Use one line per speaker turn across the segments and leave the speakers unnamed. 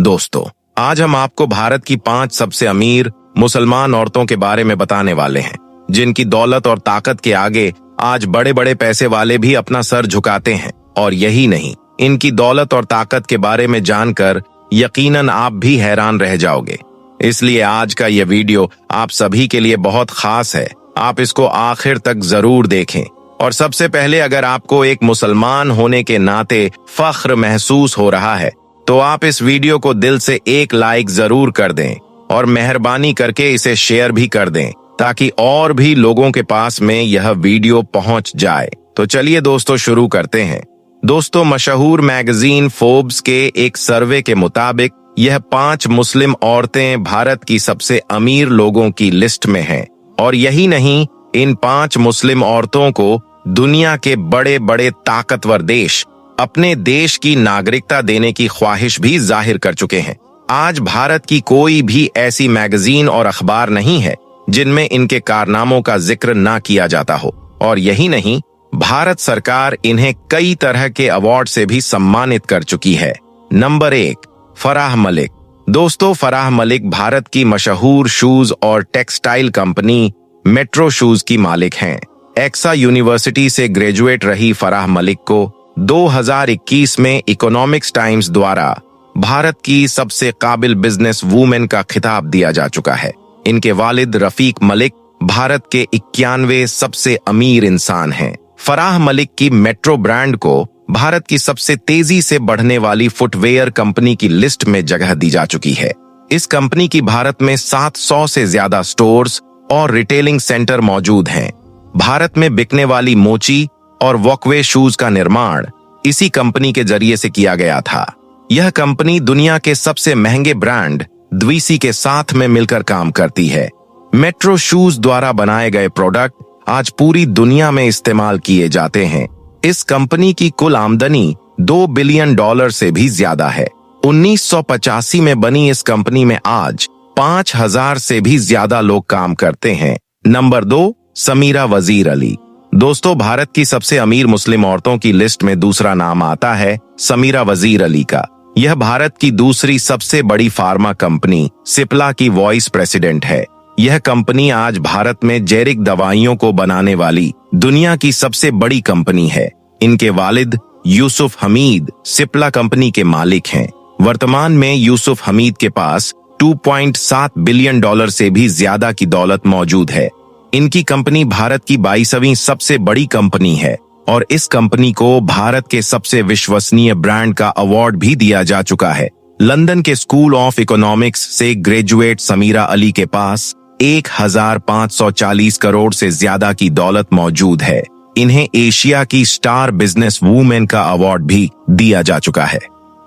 दोस्तों, आज हम आपको भारत की 5 सबसे अमीर मुसलमान औरतों के बारे में बताने वाले हैं, जिनकी दौलत और ताकत के आगे आज बड़े बड़े पैसे वाले भी अपना सर झुकाते हैं। और यही नहीं, इनकी दौलत और ताकत के बारे में जानकर यकीनन आप भी हैरान रह जाओगे। इसलिए आज का यह वीडियो आप सभी के लिए बहुत खास है। आप इसको आखिर तक जरूर देखें। और सबसे पहले, अगर आपको एक मुसलमान होने के नाते फख्र महसूस हो रहा है तो आप इस वीडियो को दिल से एक लाइक जरूर कर दें और मेहरबानी करके इसे शेयर भी कर दें, ताकि और भी लोगों के पास में यह वीडियो पहुंच जाए। तो चलिए दोस्तों, शुरू करते हैं। दोस्तों, मशहूर मैगजीन फोर्ब्स के एक सर्वे के मुताबिक यह 5 मुस्लिम औरतें भारत की सबसे अमीर लोगों की लिस्ट में हैं। और यही नहीं, इन 5 मुस्लिम औरतों को दुनिया के बड़े बड़े ताकतवर देश अपने देश की नागरिकता देने की ख्वाहिश भी जाहिर कर चुके हैं। आज भारत की कोई भी ऐसी मैगजीन और अखबार नहीं है जिनमें इनके कारनामों का जिक्र ना किया जाता हो। और यही नहीं, भारत सरकार इन्हें कई तरह के अवार्ड से भी सम्मानित कर चुकी है। नंबर 1, फराह मलिक। दोस्तों, फराह मलिक भारत की मशहूर शूज और टेक्सटाइल कंपनी मेट्रो शूज की मालिक हैं। एक्सा यूनिवर्सिटी से ग्रेजुएट रही फराह मलिक को 2021 में इकोनॉमिक्स टाइम्स द्वारा भारत की सबसे काबिल बिजनेस वूमेन का खिताब दिया जा चुका है। इनके वालिद रफीक मलिक भारत के 91 सबसे अमीर इंसान हैं। फराह मलिक की मेट्रो ब्रांड को भारत की सबसे तेजी से बढ़ने वाली फुटवेयर कंपनी की लिस्ट में जगह दी जा चुकी है। इस कंपनी की भारत में 700 से ज्यादा स्टोर्स और रिटेलिंग सेंटर मौजूद हैं। भारत में बिकने वाली मोची और वॉकवे शूज का निर्माण इसी कंपनी के जरिए से किया गया था। यह कंपनी दुनिया के सबसे महंगे ब्रांड द्विसी के साथ में मिलकर काम करती है। मेट्रो शूज द्वारा बनाए गए प्रोडक्ट आज पूरी दुनिया में इस्तेमाल किए जाते हैं। इस कंपनी की कुल आमदनी $2 बिलियन से भी ज्यादा है। 1985 में बनी इस कंपनी में आज 5000 से भी ज्यादा लोग काम करते हैं। नंबर 2, समीरा वजीर अली। दोस्तों, भारत की सबसे अमीर मुस्लिम औरतों की लिस्ट में दूसरा नाम आता है समीरा वजीर अली का। यह भारत की दूसरी सबसे बड़ी फार्मा कंपनी सिप्ला की वाइस प्रेसिडेंट है। यह कंपनी आज भारत में जेरिक दवाइयों को बनाने वाली दुनिया की सबसे बड़ी कंपनी है। इनके वालिद यूसुफ हमीद सिप्ला कंपनी के मालिक हैं। वर्तमान में यूसुफ हमीद के पास $2.7 बिलियन से भी ज्यादा की दौलत मौजूद है। इनकी कंपनी भारत की 22वीं सबसे बड़ी कंपनी है और इस कंपनी को भारत के सबसे विश्वसनीय ब्रांड का अवार्ड भी दिया जा चुका है। लंदन के स्कूल ऑफ इकोनॉमिक्स से ग्रेजुएट समीरा अली के पास 1540 करोड़ से ज्यादा की दौलत मौजूद है। इन्हें एशिया की स्टार बिजनेस वूमेन का अवार्ड भी दिया जा चुका है।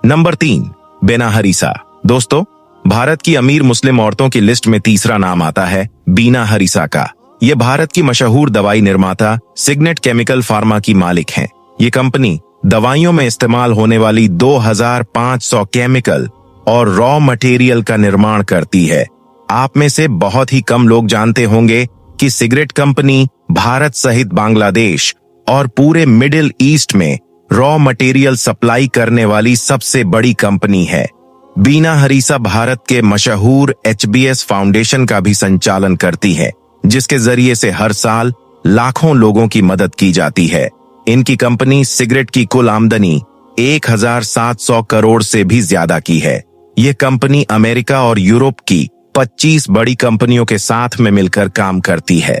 नंबर 3, बीना हरीसा। दोस्तों, भारत की अमीर मुस्लिम औरतों की लिस्ट में तीसरा नाम आता है बीना हरीसा का। ये भारत की मशहूर दवाई निर्माता सिग्नेट केमिकल फार्मा की मालिक हैं। ये कंपनी दवाइयों में इस्तेमाल होने वाली 2500 केमिकल और रॉ मटेरियल का निर्माण करती है। आप में से बहुत ही कम लोग जानते होंगे कि सिगरेट कंपनी भारत सहित बांग्लादेश और पूरे मिडिल ईस्ट में रॉ मटेरियल सप्लाई करने वाली सबसे बड़ी कंपनी है। बीना हरीसा भारत के मशहूर HBS फाउंडेशन का भी संचालन करती है, जिसके जरिए से हर साल लाखों लोगों की मदद की जाती है। इनकी कंपनी सिगरेट की कुल आमदनी 1700 करोड़ से भी ज्यादा की है। यह कंपनी अमेरिका और यूरोप की 25 बड़ी कंपनियों के साथ में मिलकर काम करती है।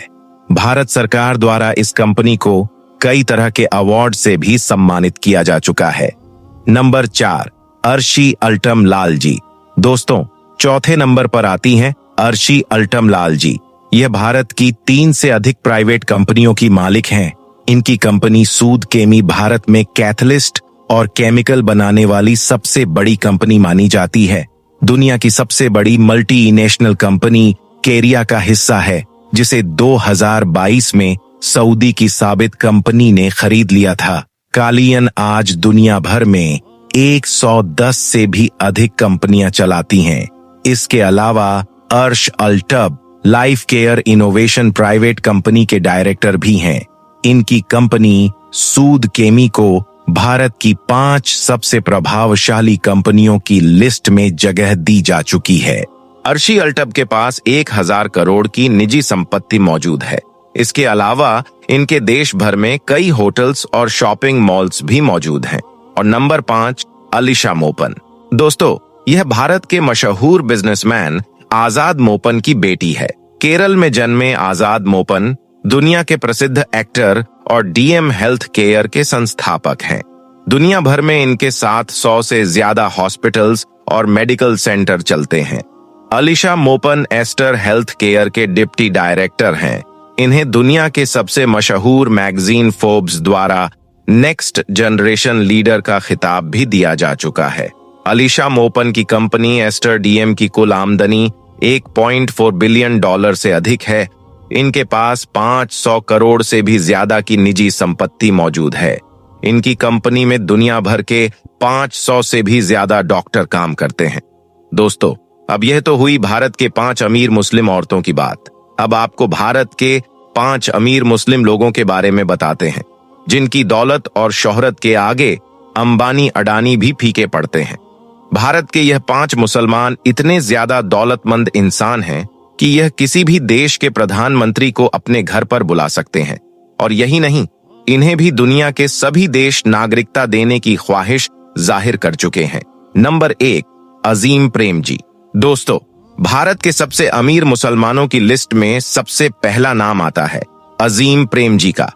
भारत सरकार द्वारा इस कंपनी को कई तरह के अवार्ड से भी सम्मानित किया जा चुका है। नंबर 4, अर्शी अल्टम लाल जी। दोस्तों, चौथे नंबर पर आती हैं अर्शी अल्टम लाल जी। यह भारत की 3 से अधिक प्राइवेट कंपनियों की मालिक हैं। इनकी कंपनी सूद केमी भारत में कैथलिस्ट और केमिकल बनाने वाली सबसे बड़ी कंपनी मानी जाती है। दुनिया की सबसे बड़ी मल्टीनेशनल कंपनी केरिया का हिस्सा है, जिसे 2022 में सऊदी की साबित कंपनी ने खरीद लिया था। कालियन आज दुनिया भर में 110 से भी अधिक कंपनियां चलाती हैं। इसके अलावा अर्श अल्टब life care innovation private company के डायरेक्टर भी हैं। इनकी कंपनी सूद केमी को भारत की 5 सबसे प्रभावशाली कंपनियों की लिस्ट में जगह दी जा चुकी है। अर्शी अल्टब के पास 1000 करोड़ की निजी संपत्ति मौजूद है। इसके अलावा इनके देश भर में कई होटल्स और शॉपिंग मॉल्स भी मौजूद हैं। और नंबर 5, अलीशा मोपन। दोस्तों, यह भारत के मशहूर बिजनेसमैन आजाद मोपन की बेटी है। केरल में जन्मे आजाद मोपन दुनिया के प्रसिद्ध एक्टर और डीएम हेल्थ केयर के संस्थापक हैं। दुनिया भर में इनके 700 से ज्यादा हॉस्पिटल्स और मेडिकल सेंटर चलते हैं। अलीशा मोपन एस्टर हेल्थ केयर के डिप्टी डायरेक्टर हैं। इन्हें दुनिया के सबसे मशहूर मैगजीन फोर्ब्स द्वारा नेक्स्ट जनरेशन लीडर का खिताब भी दिया जा चुका है। अलीशा मोपन की कंपनी एस्टर डीएम की कुल आमदनी $1.4 बिलियन से अधिक है। इनके पास 500 करोड़ से भी ज्यादा की निजी संपत्ति मौजूद है। इनकी कंपनी में दुनिया भर के 500 से भी ज्यादा डॉक्टर काम करते हैं। दोस्तों, अब यह तो हुई भारत के 5 अमीर मुस्लिम औरतों की बात। अब आपको भारत के 5 अमीर मुस्लिम लोगों के बारे में बताते हैं, जिनकी दौलत और शोहरत के आगे अंबानी अडानी भी फीके पड़ते हैं। भारत के यह 5 मुसलमान इतने ज्यादा दौलतमंद इंसान हैं कि यह किसी भी देश के प्रधानमंत्री को अपने घर पर बुला सकते हैं। और यही नहीं, इन्हें भी दुनिया के सभी देश नागरिकता देने की ख्वाहिश जाहिर कर चुके हैं। नंबर 1, अजीम प्रेमजी। दोस्तों, भारत के सबसे अमीर मुसलमानों की लिस्ट में सबसे पहला नाम आता है अजीम प्रेमजी का।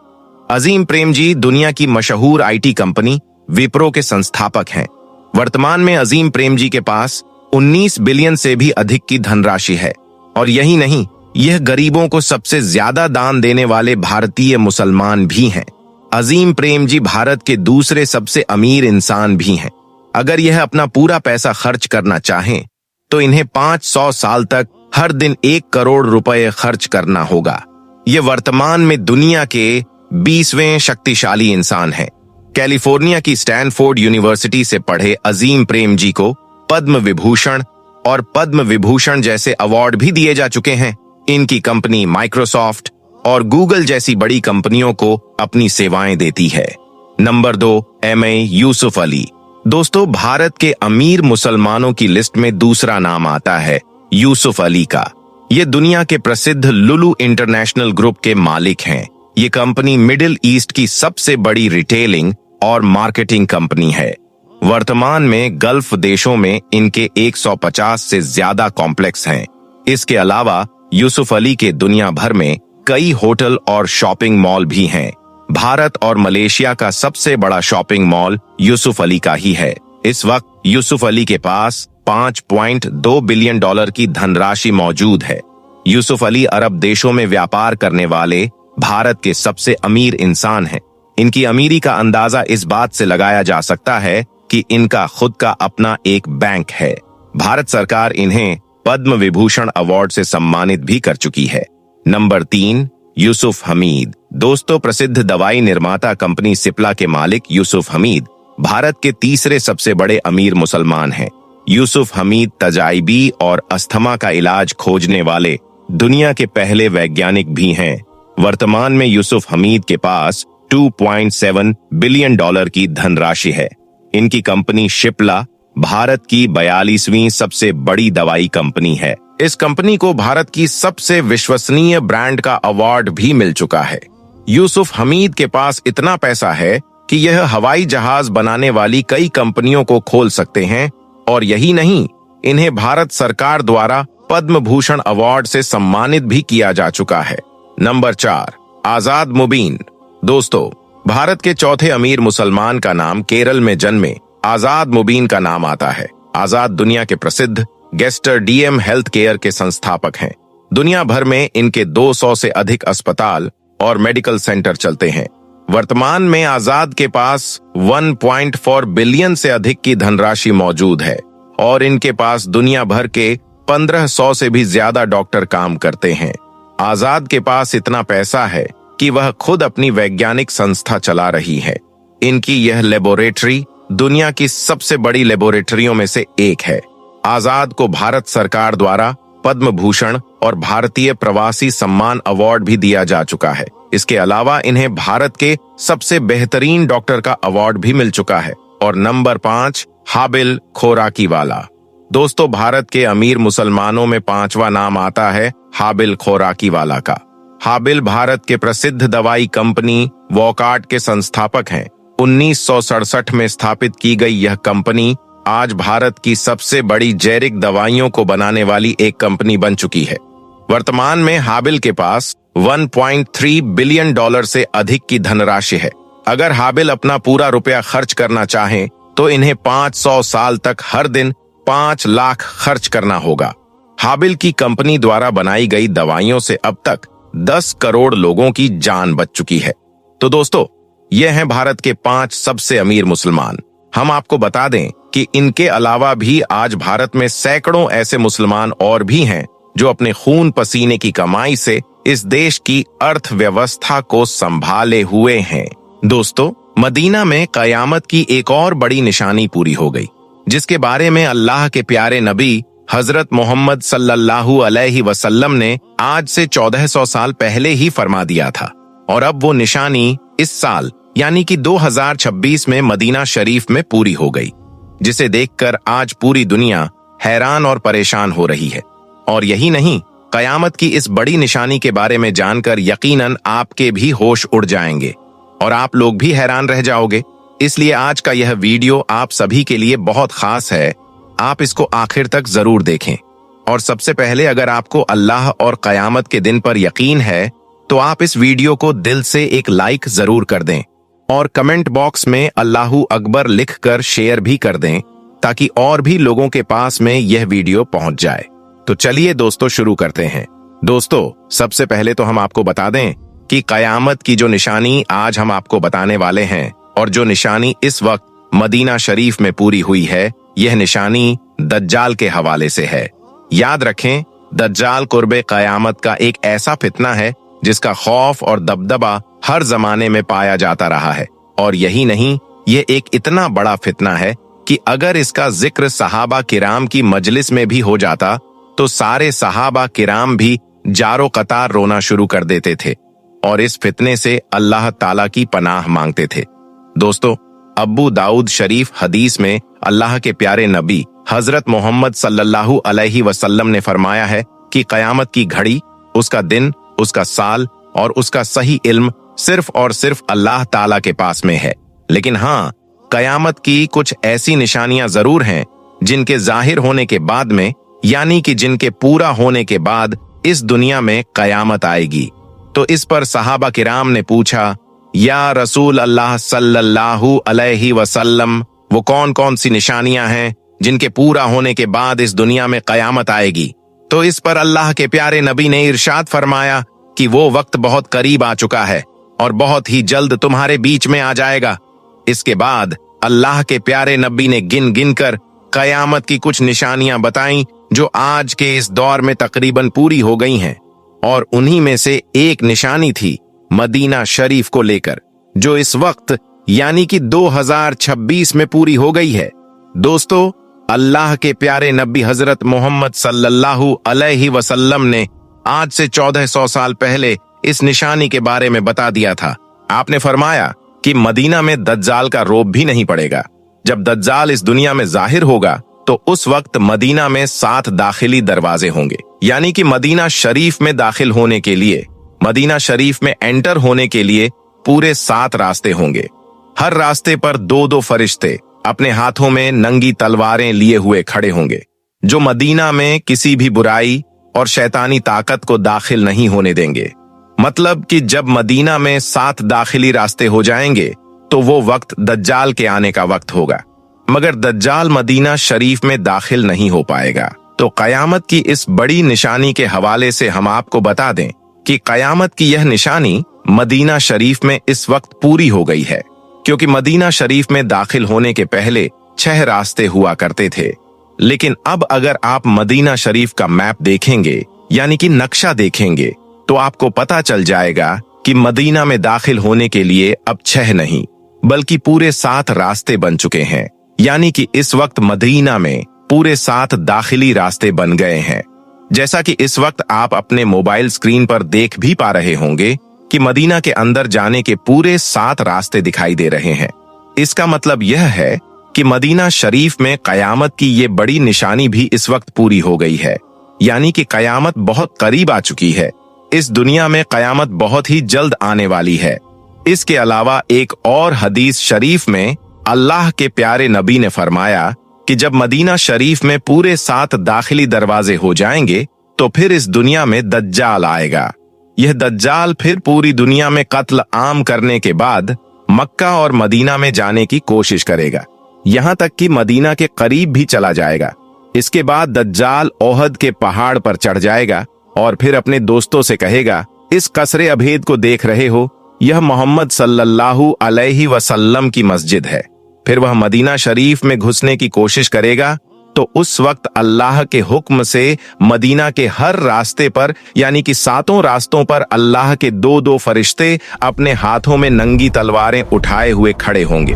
अजीम प्रेमजी दुनिया की मशहूर आईटी कंपनी विप्रो के संस्थापक हैं। वर्तमान में अजीम प्रेमजी के पास 19 बिलियन से भी अधिक की धनराशि है। और यही नहीं, यह गरीबों को सबसे ज्यादा दान देने वाले भारतीय मुसलमान भी हैं। अजीम प्रेमजी भारत के दूसरे सबसे अमीर इंसान भी हैं। अगर यह अपना पूरा पैसा खर्च करना चाहें तो इन्हें 500 साल तक हर दिन 1 करोड़ रुपए खर्च करना होगा। ये वर्तमान में दुनिया के 20वें शक्तिशाली इंसान हैं। कैलिफोर्निया की स्टैनफोर्ड यूनिवर्सिटी से पढ़े अजीम प्रेमजी को पद्म विभूषण और पद्म विभूषण जैसे अवार्ड भी दिए जा चुके हैं। इनकी कंपनी माइक्रोसॉफ्ट और गूगल जैसी बड़ी कंपनियों को अपनी सेवाएं देती है। Number 2, MA Yusuf Ali. दोस्तों, भारत के अमीर मुसलमानों की लिस्ट में दूसरा नाम आता है यूसुफ अली का। ये दुनिया के प्रसिद्ध लुलु इंटरनेशनल ग्रुप के मालिक हैं। ये कंपनी मिडिल ईस्ट की सबसे बड़ी रिटेलिंग और मार्केटिंग कंपनी है। वर्तमान में गल्फ देशों में इनके 150 से ज्यादा कॉम्प्लेक्स हैं। इसके अलावा यूसुफ अली के दुनिया भर में कई होटल और शॉपिंग मॉल भी हैं। भारत और मलेशिया का सबसे बड़ा शॉपिंग मॉल यूसुफ अली का ही है। इस वक्त यूसुफ अली के पास $5.2 बिलियन की धनराशि मौजूद है। यूसुफ अली अरब देशों में व्यापार करने वाले भारत के सबसे अमीर इंसान हैं। इनकी अमीरी का अंदाजा इस बात से लगाया जा सकता है कि इनका खुद का अपना एक बैंक है। भारत सरकार इन्हें पद्म विभूषण अवार्ड से सम्मानित भी कर चुकी है। नंबर 3, यूसुफ हमीद। दोस्तों, प्रसिद्ध दवाई निर्माता कंपनी सिप्ला के मालिक यूसुफ हमीद भारत के तीसरे सबसे बड़े अमीर मुसलमान हैं। यूसुफ हमीद तजाइबी और अस्थमा का इलाज खोजने वाले दुनिया के पहले वैज्ञानिक भी हैं। वर्तमान में यूसुफ हमीद के पास $2.7 बिलियन की धनराशि है। इनकी कंपनी शिप्ला भारत की 42वीं सबसे बड़ी दवाई कंपनी है। इस कंपनी को भारत की सबसे विश्वसनीय ब्रांड का अवार्ड भी मिल चुका है। यूसुफ हमीद के पास इतना पैसा है कि यह हवाई जहाज बनाने वाली कई कंपनियों को खोल सकते हैं। और यही नहीं, इन्हें भारत सरकार द्वारा पद्म भूषण अवार्ड से सम्मानित भी किया जा चुका है। नंबर 4, आजाद मुबीन। दोस्तों, भारत के चौथे अमीर मुसलमान का नाम केरल में जन्मे आजाद मुबीन का नाम आता है। आजाद दुनिया के प्रसिद्ध गेस्टर डीएम हेल्थ केयर के संस्थापक हैं। दुनिया भर में इनके 200 से अधिक अस्पताल और मेडिकल सेंटर चलते हैं। वर्तमान में आजाद के पास 1.4 बिलियन से अधिक की धनराशि मौजूद है और इनके पास दुनिया भर के 1500 से भी ज्यादा डॉक्टर काम करते हैं। आजाद के पास इतना पैसा है कि वह खुद अपनी वैज्ञानिक संस्था चला रही है। इनकी यह लेबोरेटरी दुनिया की सबसे बड़ी लेबोरेटरियों में से एक है। आजाद को भारत सरकार द्वारा पद्म भूषण और भारतीय प्रवासी सम्मान अवार्ड भी दिया जा चुका है। इसके अलावा इन्हें भारत के सबसे बेहतरीन डॉक्टर का अवार्ड भी मिल चुका है। और नंबर 5, हाबिल खोराकीवाला। दोस्तों, भारत के अमीर मुसलमानों में 5वां नाम आता है हाबिल खोराकीवाला का। हाबिल भारत के प्रसिद्ध दवाई कंपनी वॉकार्ट के संस्थापक हैं। 1967 में स्थापित की गई यह कंपनी आज भारत की सबसे बड़ी जेरिक दवाइयों को बनाने वाली एक कंपनी बन चुकी है। वर्तमान में हाबिल के पास 1.3 बिलियन डॉलर से अधिक की धनराशि है। अगर हाबिल अपना पूरा रुपया खर्च करना चाहें तो इन्हें 500 साल तक हर दिन 5 लाख खर्च करना होगा। हाबिल की कंपनी द्वारा बनाई गई दवाइयों से अब तक 10 करोड़ लोगों की जान बच चुकी है। तो दोस्तों, ये हैं भारत के 5 सबसे अमीर मुसलमान। हम आपको बता दें कि इनके अलावा भी आज भारत में सैकड़ों ऐसे मुसलमान और भी हैं जो अपने खून पसीने की कमाई से इस देश की अर्थव्यवस्था को संभाले हुए हैं। दोस्तों, मदीना में कयामत की एक और बड़ी निशानी पूरी हो गई, जिसके बारे में अल्लाह के प्यारे नबी हजरत मोहम्मद सल्लल्लाहु अलैहि वसल्लम ने आज से 1400 साल पहले ही फरमा दिया था। और अब वो निशानी इस साल यानी कि 2026 में मदीना शरीफ में पूरी हो गई, जिसे देखकर आज पूरी दुनिया हैरान और परेशान हो रही है। और यही नहीं, कयामत की इस बड़ी निशानी के बारे में जानकर यकीनन आपके भी होश उड़ जाएंगे और आप लोग भी हैरान रह जाओगे। इसलिए आज का यह वीडियो आप सभी के लिए बहुत खास है। आप इसको आखिर तक जरूर देखें। और सबसे पहले, अगर आपको अल्लाह और कयामत के दिन पर यकीन है तो आप इस वीडियो को दिल से एक लाइक जरूर कर दें और कमेंट बॉक्स में अल्लाहू अकबर लिखकर शेयर भी कर दें, ताकि और भी लोगों के पास में यह वीडियो पहुंच जाए। तो चलिए दोस्तों, शुरू करते हैं। दोस्तों, सबसे पहले तो हम आपको बता दें कि कयामत की जो निशानी आज हम आपको बताने वाले हैं और जो निशानी इस वक्त मदीना शरीफ में पूरी हुई है, यह निशानी दज्जाल के हवाले से है। याद रखें, दज्जाल कुर्बे कयामत का एक ऐसा फितना है जिसका खौफ और दबदबा हर जमाने में पाया जाता रहा है। और यही नहीं, यह एक इतना बड़ा फितना है कि अगर इसका जिक्र सहाबा किराम की मजलिस में भी हो जाता तो सारे सहाबा किराम भी जारो कतार रोना शुरू कर देते थे और इस फितने से अल्लाह ताला की पनाह मांगते थे। दोस्तों, अब्बू दाऊद शरीफ हदीस में अल्लाह के प्यारे नबी हजरत मोहम्मद सल्लल्लाहु अलैहि वसल्लम ने फरमाया है कि कयामत की घड़ी, उसका दिन, उसका साल और उसका सही इल्म सिर्फ और सिर्फ अल्लाह ताला के पास में है। लेकिन हाँ, कयामत की कुछ ऐसी निशानियां जरूर हैं जिनके जाहिर होने के बाद में, यानी कि जिनके पूरा होने के बाद इस दुनिया में कयामत आएगी। तो इस पर सहाबा किराम ने पूछा, या रसूल अल्लाह सल्लल्लाहु अलैहि वसल्लम, वो कौन कौन सी निशानियां हैं जिनके पूरा होने के बाद इस दुनिया में कयामत आएगी? तो इस पर अल्लाह के प्यारे नबी ने इरशाद फरमाया कि वो वक्त बहुत करीब आ चुका है और बहुत ही जल्द तुम्हारे बीच में आ जाएगा। इसके बाद अल्लाह के प्यारे नबी ने गिन गिन कर कयामत की कुछ निशानियां बताईं जो आज के इस दौर में तकरीबन पूरी हो गई हैं। और उन्हीं में से एक निशानी थी मदीना शरीफ को लेकर, जो इस वक्त यानी कि 2026 में पूरी हो गई है। दोस्तों, अल्लाह के प्यारे नबी हजरत मोहम्मद सल्लल्लाहु अलैहि वसल्लम ने आज से 1400 साल पहले इस निशानी के बारे में बता दिया था। आपने फरमाया कि मदीना में दज्जाल का रौब भी नहीं पड़ेगा। जब दज्जाल इस दुनिया में जाहिर होगा तो उस वक्त मदीना में 7 दाखिली दरवाजे होंगे, यानी कि मदीना शरीफ में दाखिल होने के लिए, मदीना शरीफ में एंटर होने के लिए पूरे 7 रास्ते होंगे। हर रास्ते पर 2-2 फरिश्ते अपने हाथों में नंगी तलवारें लिए हुए खड़े होंगे, जो मदीना में किसी भी बुराई और शैतानी ताकत को दाखिल नहीं होने देंगे। मतलब कि जब मदीना में 7 दाखिली रास्ते हो जाएंगे तो वो वक्त दज्जाल के आने का वक्त होगा, मगर दज्जाल मदीना शरीफ में दाखिल नहीं हो पाएगा। तो कयामत की इस बड़ी निशानी के हवाले से हम आपको बता दें कि कयामत की यह निशानी मदीना शरीफ में इस वक्त पूरी हो गई है, क्योंकि मदीना शरीफ में दाखिल होने के पहले 6 रास्ते हुआ करते थे। लेकिन अब अगर आप मदीना शरीफ का मैप देखेंगे, यानी कि नक्शा देखेंगे, तो आपको पता चल जाएगा कि मदीना में दाखिल होने के लिए अब 6 नहीं बल्कि पूरे 7 रास्ते बन चुके हैं। यानी कि इस वक्त मदीना में पूरे 7 दाखिली रास्ते बन गए हैं, जैसा कि इस वक्त आप अपने मोबाइल स्क्रीन पर देख भी पा रहे होंगे कि मदीना के अंदर जाने के पूरे 7 रास्ते दिखाई दे रहे हैं। इसका मतलब यह है कि मदीना शरीफ में कयामत की ये बड़ी निशानी भी इस वक्त पूरी हो गई है, यानी कि कयामत बहुत करीब आ चुकी है। इस दुनिया में कयामत बहुत ही जल्द आने वाली है। इसके अलावा एक और हदीस शरीफ में अल्लाह के प्यारे नबी ने फरमाया कि जब मदीना शरीफ में पूरे 7 दाखिली दरवाजे हो जाएंगे तो फिर इस दुनिया में दज्जाल आएगा। यह दज्जाल फिर पूरी दुनिया में कत्ल आम करने के बाद मक्का और मदीना में जाने की कोशिश करेगा, यहां तक कि मदीना के करीब भी चला जाएगा। इसके बाद दज्जाल ओहद के पहाड़ पर चढ़ जाएगा और फिर अपने दोस्तों से कहेगा, इस कसरे अभेद को देख रहे हो, यह मोहम्मद सल्लल्लाहु अलैहि वसल्लम की मस्जिद है। फिर वह मदीना शरीफ में घुसने की कोशिश करेगा तो उस वक्त अल्लाह के हुक्म से मदीना के हर रास्ते पर, यानी कि 7 रास्तों पर अल्लाह के 2-2 फरिश्ते अपने हाथों में नंगी तलवारें उठाए हुए खड़े होंगे,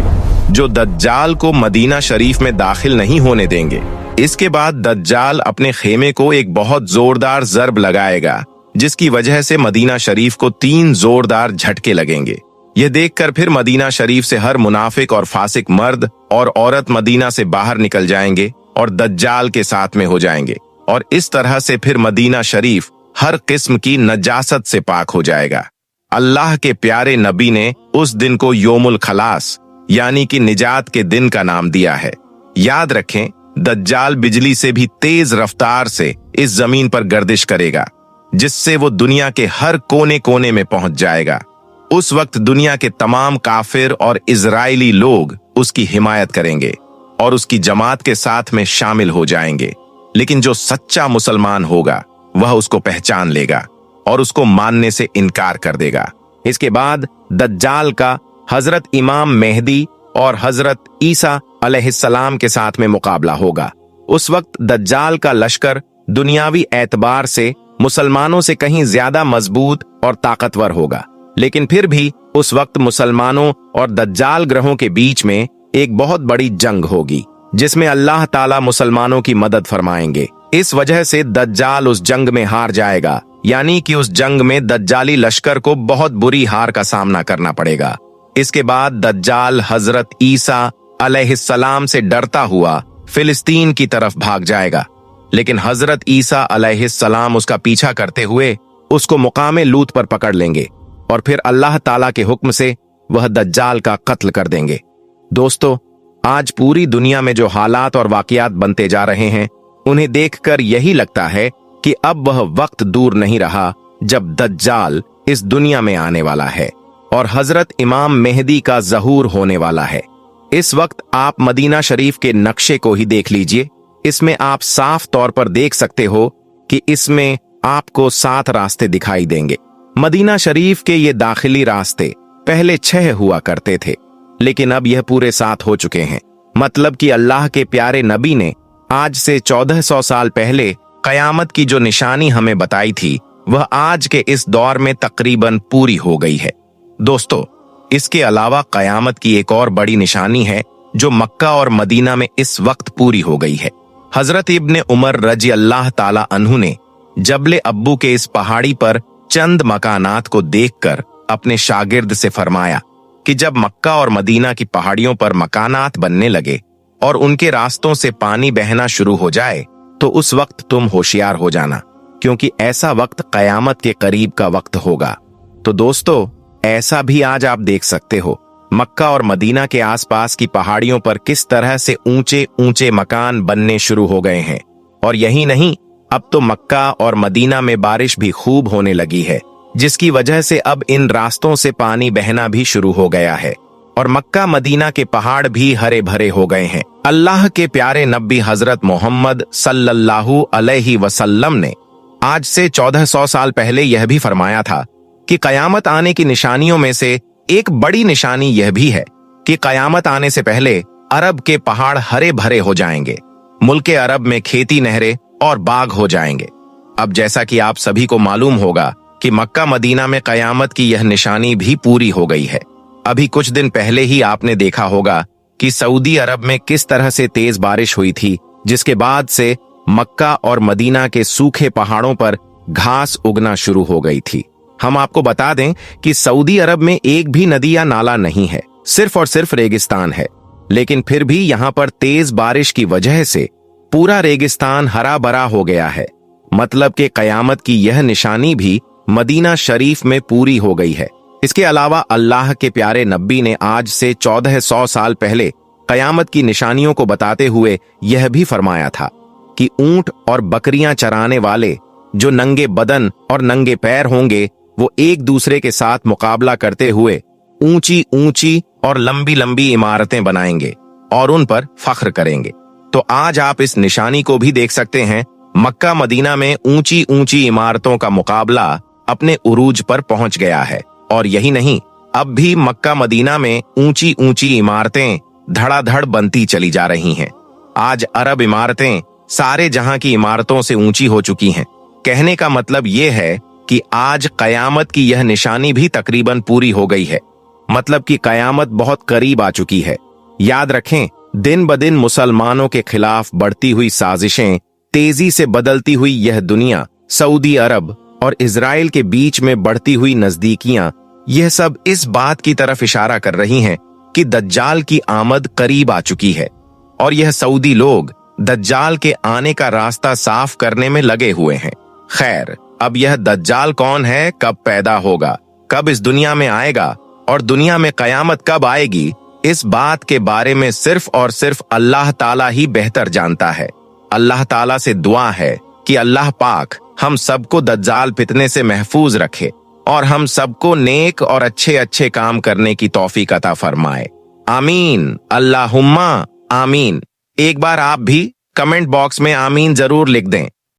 जो दज्जाल को मदीना शरीफ में दाखिल नहीं होने देंगे। इसके बाद दज्जाल अपने खेमे को एक बहुत जोरदार जर्ब लगाएगा, जिसकी वजह से मदीना शरीफ को 3 जोरदार झटके लगेंगे। यह देखकर फिर मदीना शरीफ से हर मुनाफिक और फासिक मर्द और औरत मदीना से बाहर निकल जाएंगे और दज्जाल के साथ में हो जाएंगे, और इस तरह से फिर मदीना शरीफ हर किस्म की नजासत से पाक हो जाएगा। अल्लाह के प्यारे नबी ने उस दिन को योमुल खलास, यानी कि निजात के दिन का नाम दिया है। याद रखें, दज्जाल बिजली से भी तेज रफ्तार से इस जमीन पर गर्दिश करेगा, जिससे वो दुनिया के हर कोने कोने में पहुंच जाएगा। उस वक्त दुनिया के तमाम काफिर और इजराइली लोग उसकी हिमायत करेंगे और उसकी जमात के साथ में शामिल हो जाएंगे, लेकिन जो सच्चा मुसलमान होगा वह उसको पहचान लेगा और उसको मानने से इनकार कर देगा। इसके बाद दज्जाल का हजरत इमाम मेहदी और हजरत ईसा अलैहिस्सलाम के साथ में मुकाबला होगा। उस वक्त दज्जाल का लश्कर दुनियावी एतबार से मुसलमानों से कहीं ज्यादा मजबूत और ताकतवर होगा, लेकिन फिर भी उस वक्त मुसलमानों और दज्जाल ग्रहों के बीच में एक बहुत बड़ी जंग होगी, जिसमें अल्लाह ताला मुसलमानों की मदद फरमाएंगे। इस वजह से दज्जाल उस जंग में हार जाएगा, यानी कि उस जंग में दज्जाली लश्कर को बहुत बुरी हार का सामना करना पड़ेगा। इसके बाद दज्जाल हजरत ईसा अलैहिस्सलाम से डरता हुआ फिलिस्तीन की तरफ भाग जाएगा, लेकिन हजरत ईसा अलैहिस्सलाम उसका पीछा करते हुए उसको मुकामे लूत पर पकड़ लेंगे और फिर अल्लाह ताला के हुक्म से वह दज्जाल का कत्ल कर देंगे। दोस्तों, आज पूरी दुनिया में जो हालात और वाकयात बनते जा रहे हैं, उन्हें देखकर यही लगता है कि अब वह वक्त दूर नहीं रहा जब दज्जाल इस दुनिया में आने वाला है और हजरत इमाम मेहदी का ज़हूर होने वाला है। इस वक्त आप मदीना शरीफ के नक्शे को ही देख लीजिए। इसमें आप साफ तौर पर देख सकते हो कि इसमें आपको 7 रास्ते दिखाई देंगे। मदीना शरीफ के ये दाखिली रास्ते पहले 6 हुआ करते थे, लेकिन अब यह पूरे 7 हो चुके हैं। मतलब कि अल्लाह के प्यारे नबी ने आज से 1400 साल पहले कयामत की जो निशानी हमें बताई थी, वह आज के इस दौर में तकरीबन पूरी हो गई है। दोस्तों, इसके अलावा कयामत की एक और बड़ी निशानी है जो मक्का और मदीना में इस वक्त पूरी हो गई है। हजरत इब्ने उमर रजी अल्लाह ताला अन्हु ने जबले अब्बू के इस पहाड़ी पर चंद मकानात को देखकर अपने शागिर्द से फरमाया कि जब मक्का और मदीना की पहाड़ियों पर मकानात बनने लगे और उनके रास्तों से पानी बहना शुरू हो जाए तो उस वक्त तुम होशियार हो जाना, क्योंकि ऐसा वक्त कयामत के करीब का वक्त होगा। तो दोस्तों, ऐसा भी आज आप देख सकते हो, मक्का और मदीना के आसपास की पहाड़ियों पर किस तरह से ऊंचे ऊंचे मकान बनने शुरू हो गए हैं। और यही नहीं, अब तो मक्का और मदीना में बारिश भी खूब होने लगी है, जिसकी वजह से अब इन रास्तों से पानी बहना भी शुरू हो गया है और मक्का मदीना के पहाड़ भी हरे भरे हो गए हैं। अल्लाह के प्यारे नबी हजरत मोहम्मद सल्लल्लाहु अलैहि वसल्लम ने आज से 1400 साल पहले यह भी फरमाया था कि कयामत आने की निशानियों में से एक बड़ी निशानी यह भी है कि कयामत आने से पहले अरब के पहाड़ हरे भरे हो जाएंगे, मुल्क अरब में खेती, नहरें और बाग हो जाएंगे। अब जैसा कि आप सभी को मालूम होगा कि मक्का मदीना में कयामत की यह निशानी भी पूरी हो गई है। अभी कुछ दिन पहले ही आपने देखा होगा कि सऊदी अरब में किस तरह से तेज बारिश हुई थी, जिसके बाद से मक्का और मदीना के सूखे पहाड़ों पर घास उगना शुरू हो गई थी। हम आपको बता दें कि सऊदी अरब में एक भी नदी या नाला नहीं है, सिर्फ और सिर्फ रेगिस्तान है। लेकिन फिर भी यहां पर तेज बारिश की वजह से पूरा रेगिस्तान हरा भरा हो गया है। मतलब कि कयामत की यह निशानी भी मदीना शरीफ में पूरी हो गई है। इसके अलावा अल्लाह के प्यारे नबी ने आज से 1400 साल पहले कयामत की निशानियों को बताते हुए यह भी फरमाया था कि ऊंट और बकरियां चराने वाले जो नंगे बदन और नंगे पैर होंगे, वो एक दूसरे के साथ मुकाबला करते हुए ऊंची ऊंची और लंबी लंबी इमारतें बनाएंगे और उन पर फख्र करेंगे। तो आज आप इस निशानी को भी देख सकते हैं। मक्का मदीना में ऊंची ऊंची इमारतों का मुकाबला अपने उरूज पर पहुंच गया है। और यही नहीं, अब भी मक्का मदीना में ऊंची ऊंची इमारतें धड़ाधड़ बनती चली जा रही हैं। आज अरब इमारतें सारे जहां की इमारतों से ऊंची हो चुकी हैं। कहने का मतलब यह है कि आज कयामत की यह निशानी भी तकरीबन पूरी हो गई है। मतलब कि कयामत बहुत करीब आ चुकी है। याद रखें, दिन ब दिन मुसलमानों के खिलाफ बढ़ती हुई साजिशें, तेजी से बदलती हुई यह दुनिया, सऊदी अरब और इजराइल के बीच में बढ़ती हुई नजदीकियां, यह सब इस बात की तरफ इशारा कर रही हैं कि दज्जाल की आमद करीब आ चुकी है। और यह सऊदी लोग दज्जाल के आने का रास्ता साफ करने में लगे हुए हैं। खैर, अब यह दज्जाल कौन है, कब पैदा होगा, कब इस दुनिया में आएगा और दुनिया में कयामत कब आएगी, इस बात के बारे में सिर्फ और सिर्फ अल्लाह ताला ही बेहतर जानता है। अल्लाह ताला से दुआ है कि अल्लाह पाक हम सबको दज्जाल फितने से महफूज रखे और हम सबको नेक और अच्छे अच्छे काम करने की तौफीक अता फरमाए। आमीन, अल्लाहुम्मा आमीन। एक बार आप भी कमेंट बॉक्स में आमीन जरूर लिख दें।